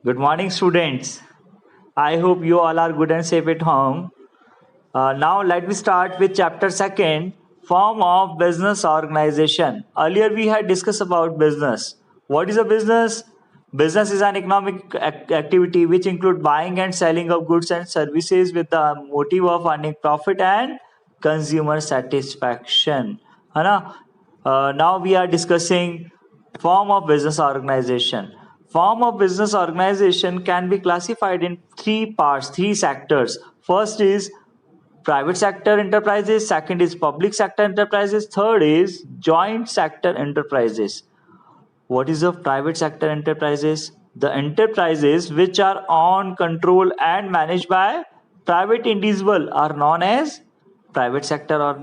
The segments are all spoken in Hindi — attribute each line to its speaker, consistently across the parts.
Speaker 1: Good morning, students. I hope you all are good and safe at home. Now, let me start with chapter second, form of business organization. Earlier, we had discussed about business. What is a business? Business is an economic activity which include buying and selling of goods and services with the motive of earning profit and consumer satisfaction. है ना? Now we are discussing form of business organization. Form of business organization can be classified in three parts, three sectors. First is private sector enterprises, second is public sector enterprises, third is joint sector enterprises. What is the private sector enterprises? The enterprises which are owned, controlled and managed by private individual are known as private sector or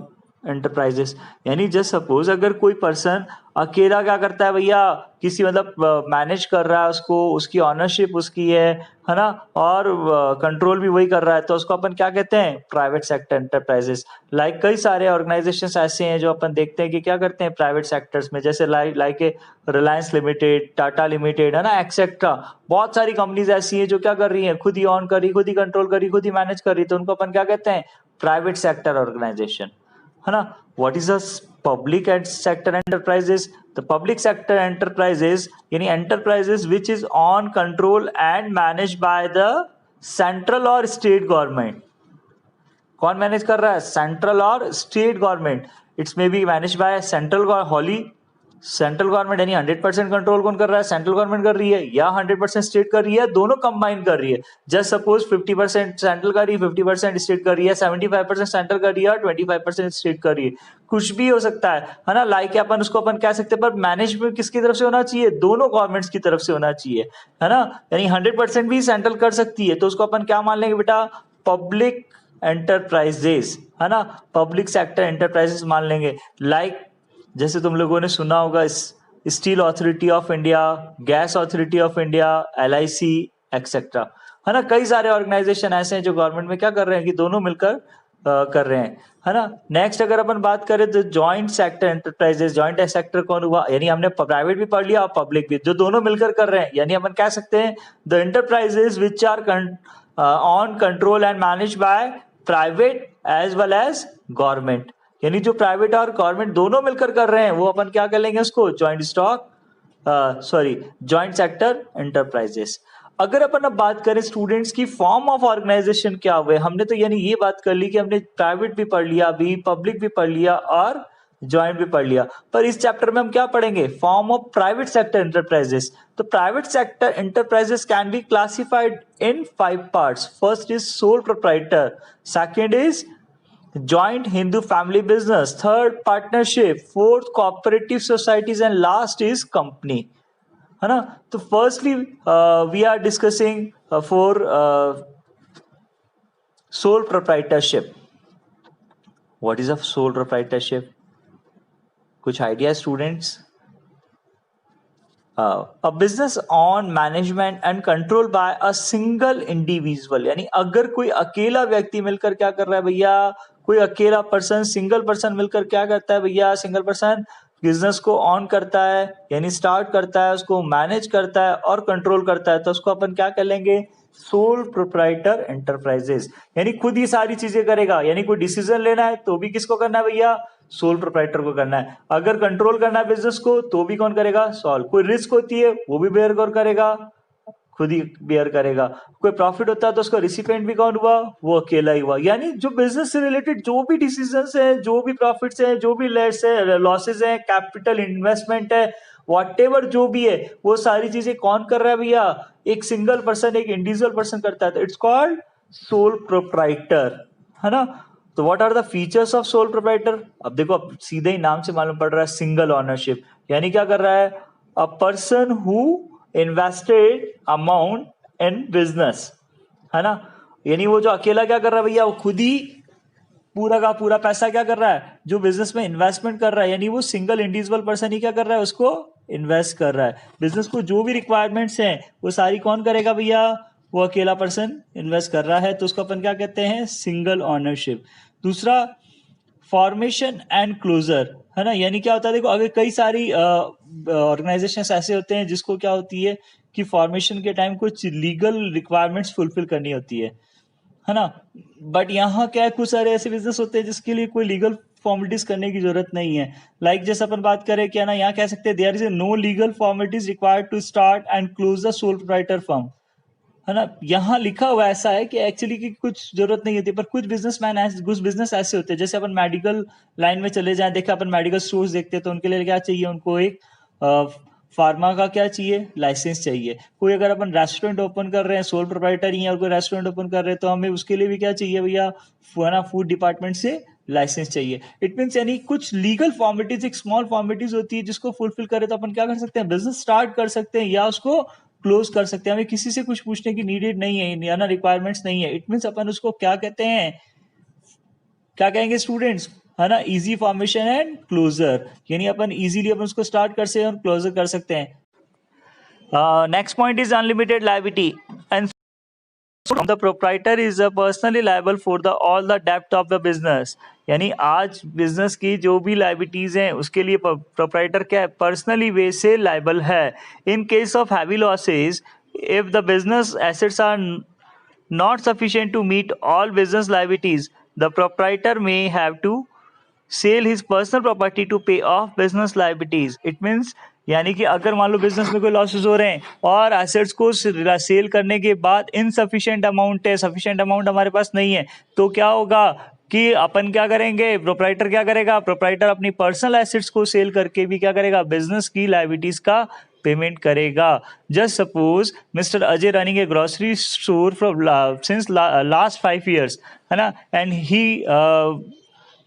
Speaker 1: enterprises. यानी जस्ट सपोज अगर कोई पर्सन अकेला क्या करता है भैया, किसी मतलब मैनेज कर रहा है उसको, उसकी ऑनरशिप उसकी है ना, और कंट्रोल भी वही कर रहा है, तो उसको अपन क्या कहते हैं? Private sector enterprises. लाइक कई सारे ऑर्गेनाइजेशंस ऐसे हैं जो अपन देखते हैं कि क्या करते हैं प्राइवेट सेक्टर्स में, जैसे like Reliance limited, Tata limited, है ना, एक्सेट्रा. बहुत सारी कंपनीज ऐसी हैं जो क्या कर रही हैं, खुद ही ऑन कर रही, खुद ही कंट्रोल कर रही, खुद ही मैनेज कर रही, तो उनको अपन क्या कहते हैं? प्राइवेट सेक्टर ऑर्गेनाइजेशन, है ना. What is the public sector enterprises? The public sector enterprises यानी enterprises which is on control and manage by the central और स्टेट गवर्नमेंट. कौन मैनेज कर रहा है? सेंट्रल और state government. It's may be manage by central wholly central government, यानी 100% कंट्रोल कौन कर रहा है? सेंट्रल गवर्नमेंट कर रही है, या 100% स्टेट कर रही है, दोनों कंबाइन कर रही है. जस्ट सपोज 50% सेंट्रल कर रही है, 50% स्टेट कर रही है, 75% सेंट्रल कर रही है और 25% स्टेट कर रही है. कुछ भी हो सकता है ना. लाइक अपन उसको अपन कह सकते हैं, पर मैनेजमेंट किसकी तरफ से होना चाहिए? दोनों गवर्नमेंट्स की तरफ से होना चाहिए, है ना. यानी 100% भी सेंट्रल कर सकती है, तो उसको अपन क्या मान लेंगे बेटा? पब्लिक एंटरप्राइजेस, है ना, पब्लिक सेक्टर एंटरप्राइजेस मान लेंगे. लाइक जैसे तुम लोगों ने सुना होगा steel authority of India, gas authority of India, LIC etcetera, है ना. कई सारे ऑर्गेनाइजेशन ऐसे हैं जो गवर्नमेंट में क्या कर रहे हैं कि दोनों मिलकर कर रहे हैं, है ना. नेक्स्ट अगर अपन बात करें तो joint sector enterprises. Joint sector कौन हुआ? यानी हमने प्राइवेट भी पढ़ लिया और पब्लिक भी, जो दोनों मिलकर कर रहे हैं. यानी अपन कह सकते हैं the enterprises which are on control and manage by private as well as government. यानी जो प्राइवेट और गवर्नमेंट दोनों मिलकर कर रहे हैं वो अपन क्या कर लेंगे? उसको जॉइंट सेक्टर एंटरप्राइजेस. अगर अपन अब बात करें स्टूडेंट्स की फॉर्म ऑफ ऑर्गेनाइजेशन क्या हुए, हमने तो यानी ये बात कर ली कि हमने प्राइवेट भी पढ़ लिया, अभी पब्लिक भी पढ़ लिया और ज्वाइंट भी पढ़ लिया. पर इस चैप्टर में हम क्या पढ़ेंगे? Form of private sector enterprises. तो private sector enterprises can be classified in 5 parts. First is sole proprietor, second is joint Hindu family business, third partnership, fourth cooperative societies and last is company, है ना. तो firstly we are discussing for sole proprietorship. What is a sole proprietorship? कुछ idea students? a business on management and control by a single individual. यानी अगर कोई अकेला व्यक्ति मिलकर क्या कर रहा है भैया, कोई अकेला पर्सन, सिंगल पर्सन मिलकर क्या करता है भैया? सिंगल पर्सन बिजनेस को ऑन करता है, यानी स्टार्ट करता है, उसको मैनेज करता है और कंट्रोल करता है, तो उसको अपन क्या कर लेंगे? Sole proprietor enterprises. यानी खुद ही सारी चीजें करेगा. यानी कोई डिसीजन लेना है तो भी किसको करना है भैया? सोल प्रोप्राइटर को करना है. अगर कंट्रोल करना है बिजनेस को तो भी कौन करेगा? सॉल्व. कोई रिस्क होती है वो भी बेयर करेगा, खुद ही बेयर करेगा. कोई प्रॉफिट होता है तो उसका रिसिपेंट भी कौन हुआ? वो अकेला ही हुआ. यानी जो बिजनेस से रिलेटेड जो भी डिसीजंस है, जो भी प्रॉफिट्स है, जो भी लॉसेस है, कैपिटल इन्वेस्टमेंट है, व्हाटएवर जो भी है, वो सारी चीजें कौन कर रहा है भैया? एक सिंगल पर्सन, एक इंडिविजुअल पर्सन करता है. तो इट्स कॉल्ड सोल प्रोप्राइटर, है ना. तो what are the features of sole proprietor? अब देखो, अब सीधे ही नाम से मालूम पड़ रहा है सिंगल ओनरशिप. यानी क्या कर रहा है? A person who invested amount in business, है ना. यानी वो जो अकेला क्या कर रहा है भैया? वो खुद ही पूरा का पूरा पैसा क्या कर रहा है? जो बिजनेस में इन्वेस्टमेंट कर रहा है, यानी वो सिंगल इंडिविजुअल पर्सन ही क्या कर रहा है? उसको इन्वेस्ट कर रहा है. बिजनेस को जो भी रिक्वायरमेंट्स हैं वो सारी कौन करेगा भैया? वो अकेला पर्सन इन्वेस्ट कर रहा है, तो उसको अपन क्या कहते हैं? Single ownership. दूसरा फॉर्मेशन एंड क्लोजर, है ना. यानी क्या होता है? देखो, अगर कई सारी ऑर्गेनाइजेशंस ऐसे होते हैं जिसको क्या होती है की फॉर्मेशन के टाइम कुछ लीगल रिक्वायरमेंट्स फुलफिल करनी होती है ना। बट यहाँ क्या है, कुछ सारे ऐसे बिजनेस होते हैं जिसके लिए कोई लीगल फॉर्मेलिटीज करने की जरूरत नहीं है। लाइक जैसे अपन बात करें क्या ना, यहाँ कह सकते हैं there is a no legal formalities required to start and close the sole proprietor firm, है ना। यहाँ लिखा हुआ ऐसा है कि एक्चुअली की कुछ जरूरत नहीं होती, पर कुछ बिजनेसमैन ऐसे, कुछ बिजनेस ऐसे होते हैं, जैसे अपन मेडिकल लाइन में चले जाएं, देखा अपन मेडिकल स्टोर्स देखते हैं, तो उनके लिए क्या चाहिए, उनको एक फार्मा का क्या चाहिए, लाइसेंस चाहिए। कोई अगर अपन रेस्टोरेंट ओपन कर रहे हैं, सोल प्रोप्राइटर ही है और कोई रेस्टोरेंट ओपन कर रहे हैं, तो हमें उसके लिए भी क्या चाहिए भैया, ना फूड डिपार्टमेंट से लाइसेंस चाहिए। इट मीन्स यानी कुछ लीगल फॉर्मेलिटीज, एक स्मॉल फॉर्मेलिटीज होती है जिसको फुलफिल करे तो अपन क्या कर सकते हैं, बिजनेस स्टार्ट कर सकते हैं या उसको क्लोज कर सकते हैं। हमें किसी से कुछ पूछने की नीडेड नहीं है या ना रिक्वायरमेंट्स नहीं है। इट मीन्स अपन उसको क्या कहते हैं, क्या कहेंगे स्टूडेंट्स, है ना, इजी फॉर्मेशन एंड क्लोजर, यानी अपन इजीली अपन उसको स्टार्ट कर सकते हैं और क्लोजर कर सकते हैं। Next point is unlimited liability and the proprietor is personally liable for the all the debt of the business। यानी आज बिजनेस की जो भी लाइबिलिटीज हैं उसके लिए प्रोप्राइटर क्या है, पर्सनली वे से लाइबल है। In case of heavy losses, if the business assets are not sufficient to meet all business liabilities, the proprietor may have to sell his personal property to pay off business liabilities. It means यानी कि अगर मान लो बिजनेस में कोई लॉसेस हो रहे हैं और एसेट्स को सेल करने के बाद इनसफिशिएंट अमाउंट है, सफिशिएंट अमाउंट हमारे पास नहीं है, तो क्या होगा कि अपन क्या करेंगे, प्रोप्राइटर क्या करेगा, प्रोप्राइटर अपनी पर्सनल एसेट्स को सेल करके भी क्या करेगा, बिजनेस की लाइबिलिटीज का पेमेंट करेगा। Just suppose mister Ajay running A grocery store from since last 5 years, है ना, and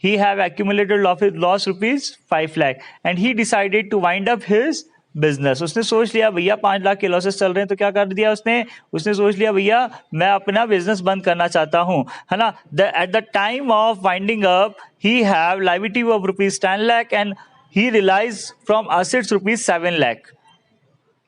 Speaker 1: he have accumulated loss rupees 5 lakh and he decided to wind up his business. उसने सोच लिया भैया 5 लाख के लॉसेस चल रहे हैं, तो क्या कर दिया उसने सोच लिया भैया मैं अपना बिजनेस बंद करना चाहता हूं, है ना। At the time of winding up he have liability of rupees 10 lakh and he realise from assets rupees 7 lakh.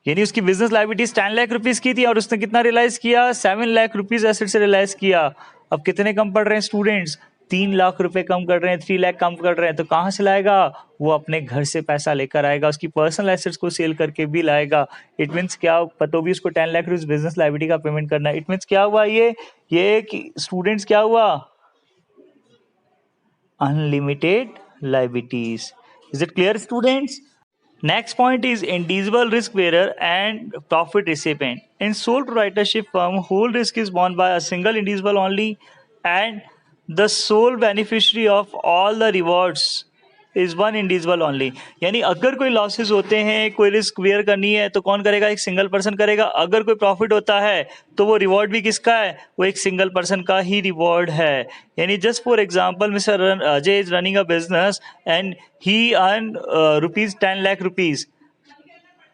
Speaker 1: यानी उसकी बिजनेस लायबिलिटीज 10 लाख रुपीज की थी और उसने कितना रिलाइज किया, 7 लाख रुपीज एसेट से रिलाइज किया। अब कितने कम पड़ रहे हैं स्टूडेंट्स, 3 लाख रुपए कम कर रहे हैं, 3 लाख कम कर रहे हैं। तो कहाँ से लाएगा, वो अपने घर से पैसा लेकर आएगा, उसकी पर्सनल एसेट्स को सेल करके भी लाएगा। इट मीन्स क्या, तो भी उसको 10 लाख रुपीज बिजनेस लायबिलिटी का पेमेंट करना है। इट मीन्स क्या हुआ, ये स्टूडेंट्स क्या हुआ, unlimited liabilities. Is it clear students? Next point is indivisible risk bearer and profit recipient. In sole proprietorship firm, whole risk is borne by a single individual only, and the sole beneficiary of all the rewards is one individual only। यानी अगर कोई लॉसेस होते हैं, कोई रिस्क बेयर करनी है, तो कौन करेगा, एक सिंगल पर्सन करेगा। अगर कोई प्रॉफिट होता है तो वो रिवॉर्ड भी किसका है, वो एक सिंगल पर्सन का ही रिवॉर्ड है। यानी just for example mister Ajay is running a business and he earn rupees 10 lakh rupees.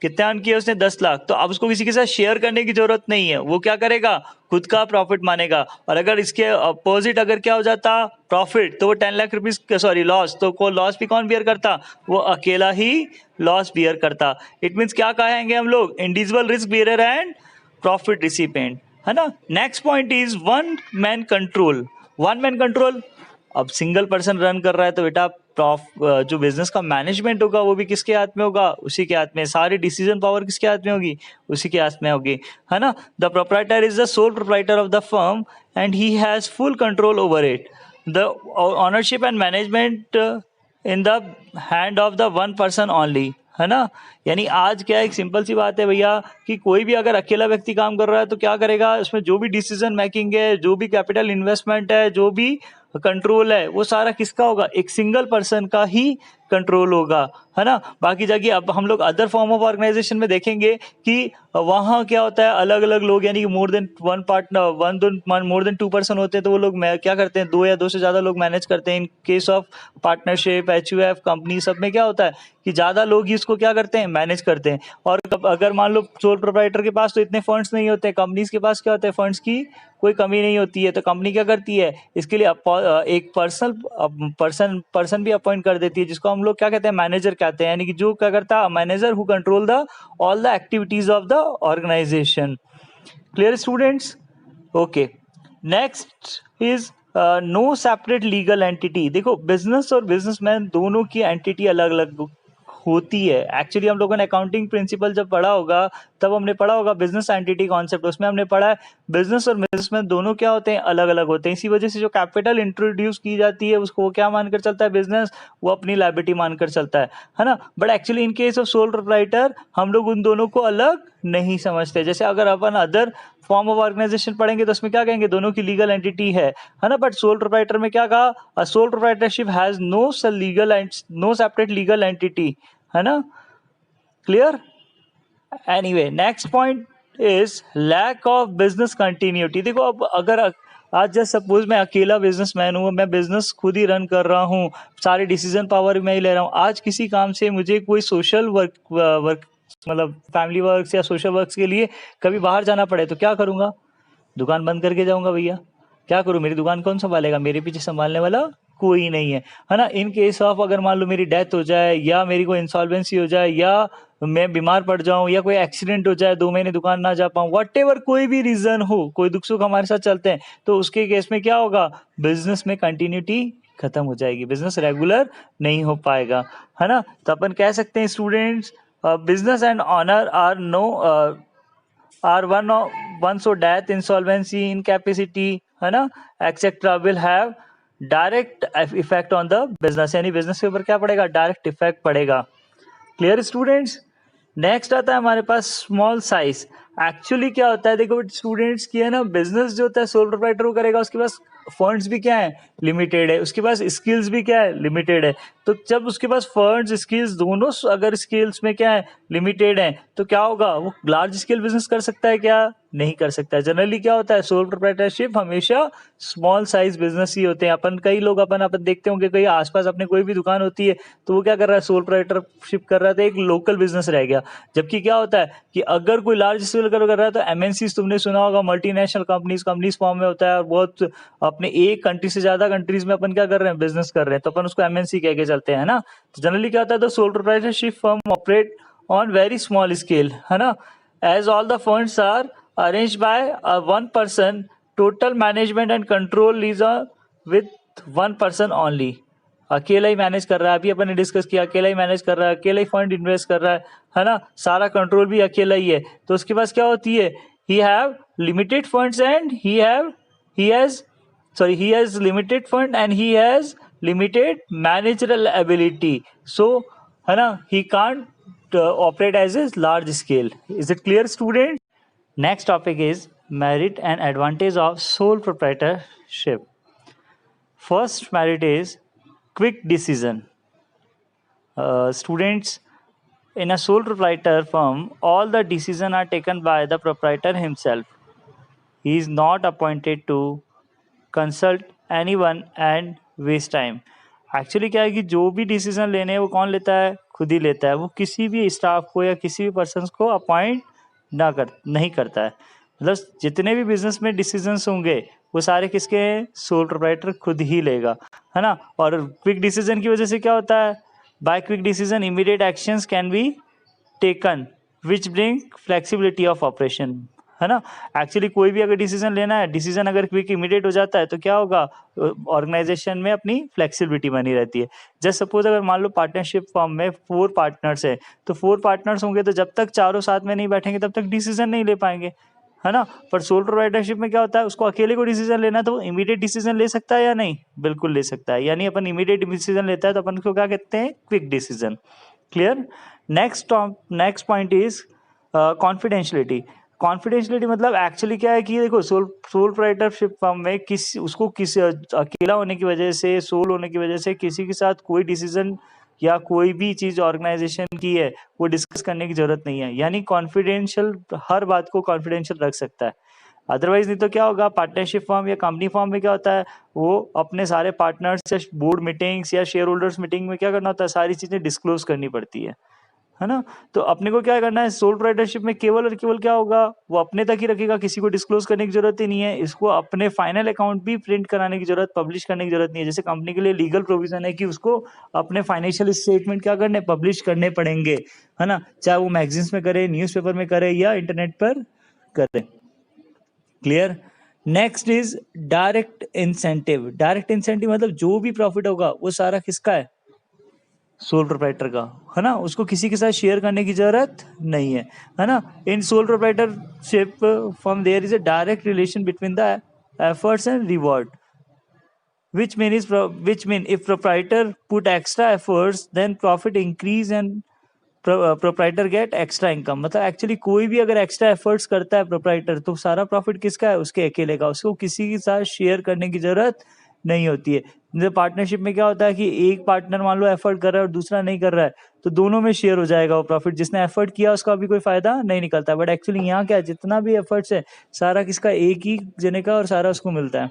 Speaker 1: कितना अर्न किया उसने, 10 लाख। तो अब उसको किसी के साथ शेयर करने की जरूरत नहीं है, वो क्या करेगा, खुद का प्रॉफिट मानेगा। और अगर इसके अपोजिट अगर क्या हो जाता प्रॉफिट, तो वो 10 लाख रुपीज सॉरी लॉस, तो को लॉस भी कौन बियर करता, वो अकेला ही लॉस बियर करता। इट मीन्स क्या कहेंगे हम लोग, individual risk bearer and profit recipient, है ना। Next point is one man control. One man control, अब सिंगल पर्सन रन कर रहा है तो बेटा जो बिजनेस का मैनेजमेंट होगा वो भी किसके हाथ में होगा, उसी के हाथ में। सारी डिसीजन पावर किसके हाथ में होगी, उसी के हाथ में होगी, है ना। The proprietor is the sole proprietor of the firm and he has full control over it. The ownership and management in the hand of the one person only, है ना। यानी आज क्या एक सिंपल सी बात है भैया कि कोई भी अगर अकेला व्यक्ति काम कर रहा है तो क्या करेगा, उसमें जो भी डिसीजन मेकिंग है, जो भी कैपिटल इन्वेस्टमेंट है, जो भी कंट्रोल है, वो सारा किसका होगा, एक सिंगल पर्सन का ही कंट्रोल होगा, है ना। बाकी जाके अब हम लोग अदर फॉर्म ऑफ ऑर्गेनाइजेशन में देखेंगे कि वहाँ क्या होता है, अलग अलग लोग यानी कि मोर देन 2 पर्सन होते हैं, तो वो लोग क्या करते हैं, 2 या 2 से ज्यादा लोग मैनेज करते हैं। इन case of partnership, HUF company, सब में क्या होता है कि ज्यादा लोग ही इसको क्या करते हैं, मैनेज करते हैं। और अगर मान लो सोल प्रोप्राइटर के पास तो इतने फंड्स नहीं होते, कंपनीज के पास क्या होता है, फंड्स की कोई कमी नहीं होती है, तो कंपनी क्या करती है, इसके लिए एक पर्सन भी अपॉइंट कर देती है, जिसको हम लोग क्या कहते हैं, मैनेजर कहते हैं। यानी कि जो क्या करता है, manager who control the all the activities of the organisation. Clear students? Okay, next is no separate legal entity. देखो बिजनेस और बिजनेसमैन दोनों की एंटिटी अलग अलग होती है। एक्चुअली हम लोगों ने अकाउंटिंग प्रिंसिपल जब पढ़ा होगा तब हमने पढ़ा होगा बिजनेस एंटिटी कॉन्सेप्ट, उसमें हमने पढ़ा है बिजनेस और बिजनेसमैन दोनों क्या होते हैं, अलग अलग होते हैं। इसी वजह से जो कैपिटल इंट्रोड्यूस की जाती है उसको वो क्या मानकर चलता है, बिजनेस, वो अपनी लायबिलिटी मानकर चलता है ना। But actually in case of sole proprietor हम लोग उन दोनों को अलग नहीं समझते। जैसे अगर अपन अदर फॉर्म ऑफ ऑर्गेनाइजेशन पढ़ेंगे तो उसमें क्या कहेंगे, दोनों की लीगल एंटिटी है ना। बट सोल प्रोप्राइटर में क्या कहा, a sole proprietorship has no legal and no separate legal entity, है ना। Clear. Anyway, next point is lack of business continuity. देखो अब अगर आज जैसे सपोज मैं अकेला बिजनेसमैन हूँ, मैं बिजनेस खुद ही रन कर रहा हूँ, सारे डिसीजन पावर मैं ही ले रहा हूँ, आज किसी काम से मुझे कोई सोशल वर्क मतलब फैमिली वर्क्स या सोशल वर्क्स के लिए कभी बाहर जाना पड़े तो क्या करूँगा, दुकान बंद करके जाऊँगा भैया। क्या करूँ, मेरी दुकान कौन संभालेगा, मेरे पीछे संभालने वाला कोई नहीं है ना। इन केस ऑफ अगर मान लो मेरी डेथ हो जाए या मेरी कोई इंसॉल्वेंसी हो जाए या मैं बीमार पड़ जाऊं या कोई एक्सीडेंट हो जाए, 2 महीने दुकान ना जा पाऊं, व्हाटएवर कोई भी रीजन हो, कोई दुख सुख हमारे साथ चलते हैं, तो उसके केस में क्या होगा, बिजनेस में कंटिन्यूटी खत्म हो जाएगी, बिजनेस रेगुलर नहीं हो पाएगा, है ना। तो अपन कह सकते हैं students, business and owner are no are one so death, insolvency, incapacity, है ना, etcetera will have direct effect on the business, यानी बिजनेस के ऊपर क्या पड़ेगा, डायरेक्ट इफेक्ट पड़ेगा। Clear students. नेक्स्ट आता है हमारे पास स्मॉल साइज। एक्चुअली क्या होता है, देखो स्टूडेंट्स की है ना, बिजनेस जो होता है सोल प्रोप्राइटर वो करेगा, उसके पास फंड्स भी क्या है, लिमिटेड है, उसके पास स्किल्स भी क्या है, लिमिटेड है। तो जब उसके पास फंड्स स्किल्स दोनों अगर स्किल्स में क्या है, लिमिटेड है, तो क्या होगा, वो लार्ज स्केल बिजनेस कर सकता है क्या, नहीं कर सकता है। जनरली क्या होता है, सोल प्रोप्राइटरशिप हमेशा स्मॉल साइज बिजनेस ही होते हैं। अपन कई लोग अपन देखते होंगे कहीं आसपास अपने कोई भी दुकान होती है तो वो क्या कर रहा है, सोल प्रोप्राइटरशिप कर रहा था, एक लोकल बिजनेस रह गया। जबकि क्या होता है कि अगर कोई लार्ज स्केल कर रहा है तो एमएनसीज तुमने सुना होगा, मल्टीनेशनल कंपनीज फॉर्म में होता है, और बहुत अपने एक कंट्री से ज्यादा कंट्रीज में अपन क्या कर रहे हैं, बिजनेस कर रहे हैं, तो अपन उसको एमएनसी कह के चलते हैं ना। तो जनरली क्या होता है, तो sole proprietorship firm operate on very small scale, है ना, as all the funds are arranged by one person, total management and control is with one person only। अकेला ही मैनेज कर रहा है, अभी अपन ने डिस्कस किया, अकेला ही मैनेज कर रहा है, अकेला ही फंड इन्वेस्ट कर रहा है ना, सारा कंट्रोल भी अकेला ही है। तो उसके पास क्या होती है, he have limited funds and he has limited fund and he has limited managerial ability, so है ना, he can't operate as a large scale। is it clear student? Next topic is merit and advantage of sole proprietorship. First merit is quick decision. Students, in a sole proprietor firm, all the decisions are taken by the proprietor himself. He is not appointed to consult anyone and waste time. Actually क्या है कि जो भी डिसीजन लेने हैं वो कौन लेता है, खुद ही लेता है, वो किसी भी स्टाफ को या किसी भी पर्सन को अपॉइंट नहीं करता है। मतलब जितने भी बिजनेस में डिसीजंस होंगे वो सारे किसके हैं, सोल प्रोप्राइटर खुद ही लेगा, है ना। और क्विक डिसीजन की वजह से क्या होता है, by quick decision immediate actions can be taken which bring flexibility of operation, है ना। एक्चुअली कोई भी अगर डिसीजन लेना है, डिसीजन अगर क्विक इमीडिएट हो जाता है तो क्या होगा, ऑर्गेनाइजेशन में अपनी फ्लेक्सिबिलिटी बनी रहती है। जस्ट सपोज अगर मान लो पार्टनरशिप फॉर्म में 4 पार्टनर्स है, तो 4 पार्टनर्स होंगे तो जब तक चारों साथ में नहीं बैठेंगे तब तक डिसीजन नहीं ले पाएंगे, है ना। पर सोल प्रोप्राइटरशिप में क्या होता है, उसको अकेले को डिसीजन लेना है तो इमीडिएट डिसीजन ले सकता है या नहीं, बिल्कुल ले सकता है। यानी अपन इमीडिएट डिसीजन लेता है तो अपन को क्या कहते हैं, quick decision. Clear. Next point is confidentiality. Confidentiality मतलब एक्चुअली क्या है कि देखो सोल प्रोप्राइटरशिप फर्म में किसी अकेला होने की वजह से, सोल होने की वजह से किसी के साथ कोई डिसीजन या कोई भी चीज ऑर्गेनाइजेशन की है वो डिस्कस करने की जरूरत नहीं है। यानी कॉन्फिडेंशियल, हर बात को कॉन्फिडेंशियल रख सकता है। अदरवाइज नहीं तो क्या होगा, पार्टनरशिप फर्म या कंपनी फर्म में क्या होता है, वो अपने सारे पार्टनर्स या बोर्ड मीटिंग्स या शेयर होल्डर्स मीटिंग में क्या करना होता है, सारी चीजें डिस्क्लोज करनी पड़ती है ना। तो अपने को क्या करना है, सोल प्रोप्राइटरशिप में केवल और केवल क्या होगा, वो अपने तक ही रखेगा, किसी को डिस्क्लोज करने की जरूरत ही नहीं है। इसको अपने फाइनल अकाउंट भी प्रिंट कराने की जरूरत, पब्लिश करने की जरूरत नहीं है। जैसे कंपनी के लिए लीगल प्रोविजन है कि उसको अपने फाइनेंशियल स्टेटमेंट क्या करने, पब्लिश करने पड़ेंगे, है ना, चाहे वो मैगजीन्स में करे, न्यूज़पेपर में करे या इंटरनेट पर करे। Clear. Next is direct incentive. Direct incentive मतलब जो भी प्रॉफिट होगा वो सारा किसका है, सोल प्रोप्राइटर का, है ना, उसको किसी के साथ शेयर करने की जरूरत नहीं है ना. In sole proprietorship form there is a direct relation between the efforts and reward, which mean if proprietor put extra efforts then profit increase and proprietor get extra income. मतलब एक्चुअली कोई भी अगर एक्स्ट्रा एफर्ट्स करता है प्रोप्राइटर तो सारा प्रॉफिट किसका है, उसके अकेले का, उसको किसी के साथ शेयर करने की जरूरत नहीं होती है. जैसे पार्टनरशिप में क्या होता है कि एक पार्टनर मान लो एफर्ट कर रहा है और दूसरा नहीं कर रहा है तो दोनों में शेयर हो जाएगा वो प्रॉफिट, जिसने एफर्ट किया उसका अभी कोई फायदा नहीं निकलता. बट एक्चुअली यहाँ क्या है, जितना भी एफर्ट्स है सारा किसका, एक ही जने का, और सारा उसको मिलता है.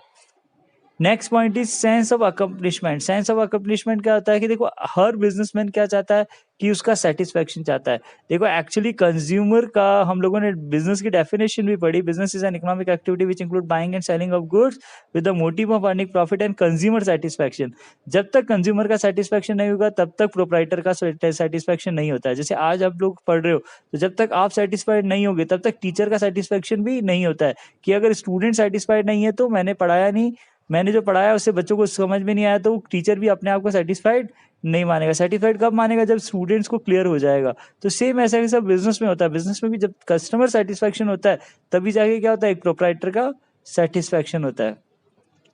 Speaker 1: Next point is sense of accomplishment. Sense of accomplishment क्या होता है कि देखो हर बिजनेसमैन क्या चाहता है कि उसका सेटिस्फेक्शन चाहता है. देखो एक्चुअली कंज्यूमर का हम लोगों ने बिजनेस की डेफिनेशन भी पढ़ी. Business is an economic activity which include buying and selling of goods with the motive of earning profit and consumer satisfaction. जब तक कंज्यूमर का सेटिस्फेक्शन नहीं होगा तब तक प्रोप्राइटर का सेटिस्फेक्शन नहीं होता है. जैसे आज आप लोग पढ़ रहे हो तो जब तक आप सेटिस्फाइड नहीं होगे तब तक टीचर का सेटिस्फेक्शन भी नहीं होता है कि अगर स्टूडेंट सेटिस्फाइड नहीं है तो मैंने पढ़ाया नहीं, मैंने जो पढ़ाया उससे बच्चों को समझ में नहीं आया, तो टीचर भी अपने आप को सेटिस्फाइड नहीं मानेगा. सेटिस्फाइड कब मानेगा, जब स्टूडेंट्स को क्लियर हो जाएगा. तो सेम ऐसा ही सब बिजनेस में होता है. बिजनेस में भी जब कस्टमर सेटिस्फेक्शन होता है तभी जाके क्या होता है, एक प्रोप्राइटर का सेटिस्फेक्शन होता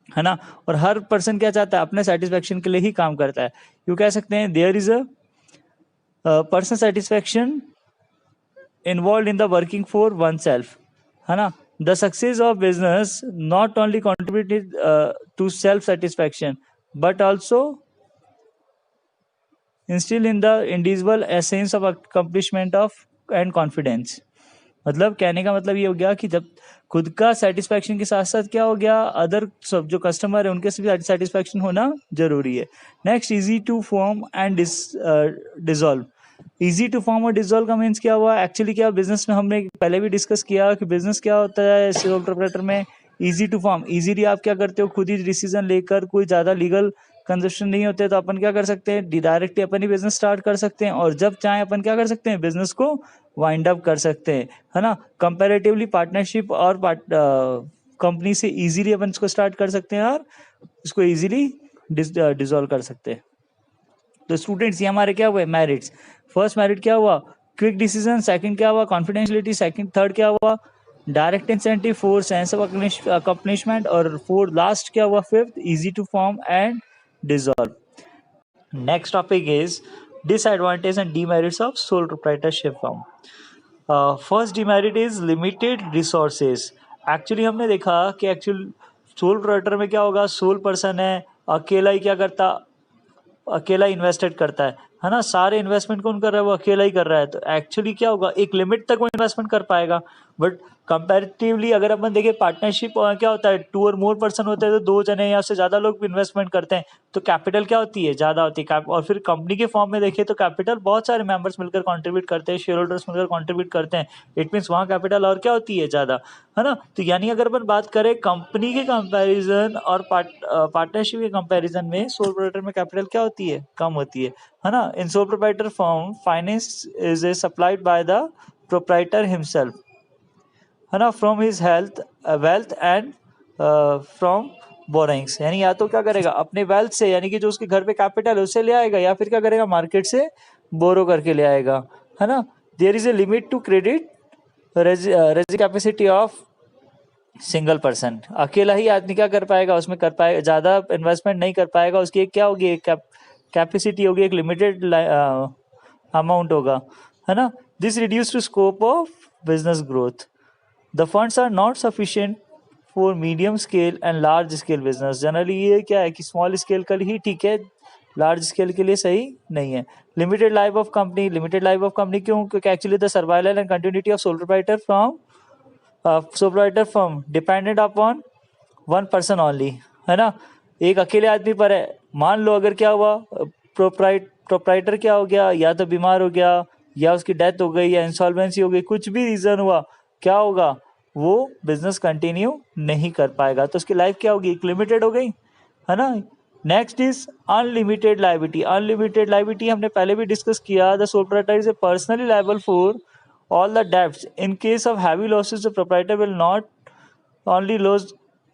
Speaker 1: है ना. और हर पर्सन क्या चाहता है, अपने सेटिस्फेक्शन के लिए ही काम करता है. यू कह सकते हैं there is a person satisfaction involve in the working for oneself, है ना. The success of business not only contributed to self-satisfaction but also instill in the individual a sense of accomplishment of and confidence. मतलब कहने का मतलब ये हो गया कि जब खुद का सेटिस्फैक्शन के साथ साथ क्या हो गया, अदर सब जो कस्टमर है उनके भी सेटिस्फैक्शन होना जरूरी है. Next, easy to form and dissolve. Easy to form और डिसॉल्व का मीन्स क्या हुआ, एक्चुअली क्या बिजनेस में हमने पहले भी डिस्कस किया कि बिजनेस क्या होता है सोल प्रोप्राइटर में. इजी टू फॉर्म, इजीली आप क्या करते हो, खुद ही डिसीजन लेकर, कोई ज़्यादा लीगल कंजप्शन नहीं होते तो अपन क्या कर सकते हैं, डायरेक्टली अपन ही बिजनेस स्टार्ट कर सकते हैं और जब चाहे अपन क्या कर सकते हैं, बिजनेस को वाइंड अप कर सकते हैं, है ना. कंपैरेटिवली पार्टनरशिप और कंपनी से इजीली अपन इसको स्टार्ट कर सकते हैं और इसको इजीली डिसॉल्व कर सकते हैं. तो स्टूडेंट्स ये हमारे क्या हुए मेरिट्स. फर्स्ट मेरिट क्या हुआ, क्विक डिसीजन. सेकंड क्या हुआ, कॉन्फिडेंशियलिटी. सेकंड थर्ड क्या हुआ, direct incentive. Fourth, sense of accomplishment. और फोर्थ लास्ट क्या हुआ, fifth, easy to form and dissolve. Next topic is disadvantage and demerits of sole proprietorship form. First demerit is limited resources. Actually हमने देखा कि एक्चुअल सोल प्रोप्राइटर में क्या होगा, सोल पर्सन है, अकेला ही क्या करता, अकेला इन्वेस्टेड करता है ना. सारे इन्वेस्टमेंट कौन कर रहा है, वो अकेला ही कर रहा है. तो एक्चुअली क्या होगा, एक लिमिट तक वो इन्वेस्टमेंट कर पाएगा. बट कंपैरेटिवली अगर अपन देखें पार्टनरशिप क्या होता है, टू और मोर पर्सन होते हैं तो दो जने या उससे ज़्यादा लोग इन्वेस्टमेंट करते हैं तो कैपिटल क्या होती है, ज़्यादा होती है. और फिर कंपनी के फॉर्म में देखें तो कैपिटल बहुत सारे मेंबर्स मिलकर कंट्रीब्यूट करते हैं, शेयर होल्डर्स मिलकर कंट्रीब्यूट करते हैं. इट मीन्स वहाँ कैपिटल और क्या होती है, ज़्यादा, है ना. तो यानी अगर अपन बात करें कंपनी के कंपैरिजन और पार्टनरशिप के कंपैरिजन में सोल प्रोप्राइटर में कैपिटल क्या होती है, कम होती है ना. In sole proprietor form finance is supplied by the proprietor himself, है ना, from his health wealth and from borrowings. यानी या तो क्या करेगा अपने वेल्थ से, यानी कि जो उसके घर पे कैपिटल है उससे ले आएगा, या फिर क्या करेगा मार्केट से बोरो करके ले आएगा, है ना. There is a limit to credit raising capacity of single person. अकेला ही आदमी क्या कर पाएगा, उसमें कर पाएगा, ज़्यादा इन्वेस्टमेंट नहीं कर पाएगा. उसकी एक क्या होगी, एक कैपेसिटी होगी, एक लिमिटेड अमाउंट होगा, है ना. This reduce to scope of business growth. The funds are not sufficient for medium scale and large scale business. Generally ये क्या है कि स्मॉल स्केल का ही ठीक है, लार्ज स्केल के लिए सही नहीं है. Limited life of company. Limited life of company क्यों, क्योंकि actually the survival and continuity of sole proprietor from soul proprietor firm dependent upon one person only, है ना. एक अकेले आदमी पर है. मान लो अगर क्या हुआ, प्रोप्राइटर क्या हो गया, या तो बीमार हो गया, या उसकी डेथ हो गई, या इंसॉल्वेंसी हो गई, कुछ भी रीजन हुआ, क्या होगा, वो बिजनेस कंटिन्यू नहीं कर पाएगा. तो उसकी लाइफ क्या होगी, एक लिमिटेड हो गई, है ना. Next is unlimited liability. Unlimited liability हमने पहले भी डिस्कस किया. The sole proprietor is a personally liable for all the debts. In case of heavy losses, the proprietor will not only lose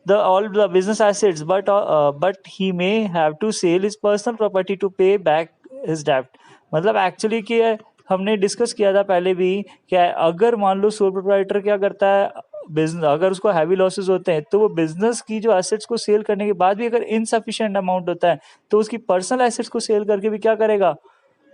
Speaker 1: all the business assets, but he may have to sell his personal property to pay back his डेब्ट। मतलब एक्चुअली कि हमने डिस्कस किया था पहले भी कि अगर मान लो सोल प्रोप्राइटर क्या करता है, बिजनेस अगर उसको हैवी लॉसेस होते हैं तो वो बिजनेस की जो एसेट्स को सेल करने के बाद भी अगर इनसफिशिएंट अमाउंट होता है तो उसकी पर्सनल एसेट्स को सेल करके भी क्या करेगा,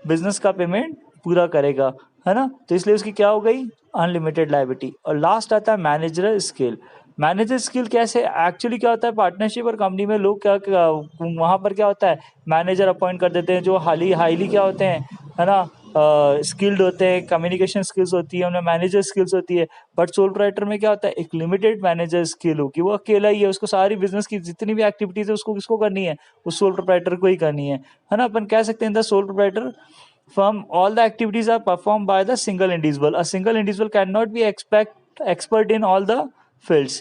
Speaker 1: बिजनेस का पेमेंट पूरा करेगा, है ना। तो इसलिए उसकी क्या हो गई, अनलिमिटेड लायबिलिटी। और लास्ट आता है मैनेजर स्किल। मैनेजर स्किल कैसे, एक्चुअली क्या होता है पार्टनरशिप और कंपनी में लोग क्या वहाँ पर क्या होता है, मैनेजर अपॉइंट कर देते हैं जो हाईली क्या होते हैं, है ना, स्किल्ड होते हैं, कम्युनिकेशन स्किल्स होती है, उनमें मैनेजर स्किल्स होती है। बट सोल प्रोप्राइटर में क्या होता है, एक लिमिटेड मैनेजर स्किल हो कि वो अकेला ही है, उसको सारी बिजनेस की जितनी भी एक्टिविटीज है उसको किसको करनी है, उस सोल प्रोप्राइटर को ही करनी है ना। अपन कह सकते हैं the sole proprietor firm all the activities are performed by the single individual. A single individual cannot be expert in all the fields.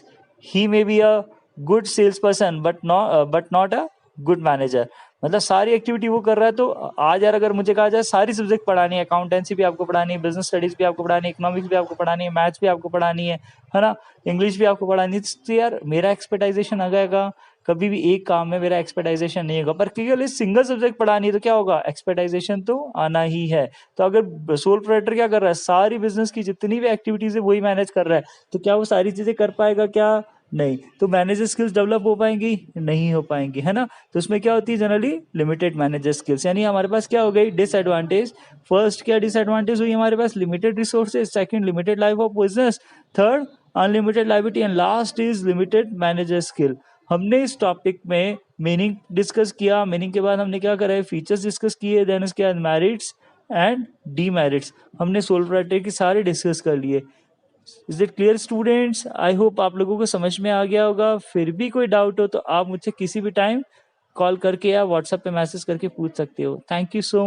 Speaker 1: He may be a good salesperson but not a good manager. मतलब सारी एक्टिविटी वो कर रहा है। तो आज यार अगर मुझे कहा जाए सारी सब्जेक्ट पढ़ानी है, अकाउंटेंसी भी आपको पढ़ानी है, बिजनेस स्टडीज भी आपको पढ़ानी है, इकोनॉमिक्स भी आपको पढ़ानी है, मैथ्स भी आपको पढ़ानी है ना, इंग्लिश भी आपको पढ़ानी है, तो यार मेरा एक्सपर्टाइजेशन आ जाएगा, कभी भी एक काम में मेरा एक्सपर्टाइजेशन नहीं होगा। पर केवल इस सिंगल सब्जेक्ट पढ़ानी है तो क्या होगा, एक्सपर्टाइजेशन तो आना ही है। तो अगर सोल प्रोप्राइटर क्या कर रहा है, सारी बिजनेस की जितनी भी एक्टिविटीज है वही मैनेज कर रहा है, तो क्या वो सारी चीजें कर पाएगा, क्या नहीं। तो मैनेजर स्किल्स डेवलप हो पाएंगी, नहीं हो पाएंगी, है ना। तो उसमें क्या होती है जनरली लिमिटेड मैनेजर स्किल्स। यानी हमारे पास क्या हो गई डिसएडवांटेज। फर्स्ट क्या डिसएडवांटेज हुई, हमारे पास limited resources, second limited life of business, third unlimited liability and last is limited manager skill. हमने इस टॉपिक में मीनिंग डिस्कस किया, मीनिंग के बाद हमने क्या करा है, फीचर्स डिस्कस किए, देन उसके बाद मेरिट्स एंड डीमेरिट्स हमने सोल प्रोप्राइटर की सारे डिस्कस कर लिए। Is it clear students? I hope आप लोगों को समझ में आ गया होगा। फिर भी कोई डाउट हो तो आप मुझसे किसी भी टाइम कॉल करके या व्हाट्सएप पे मैसेज करके पूछ सकते हो। Thank you so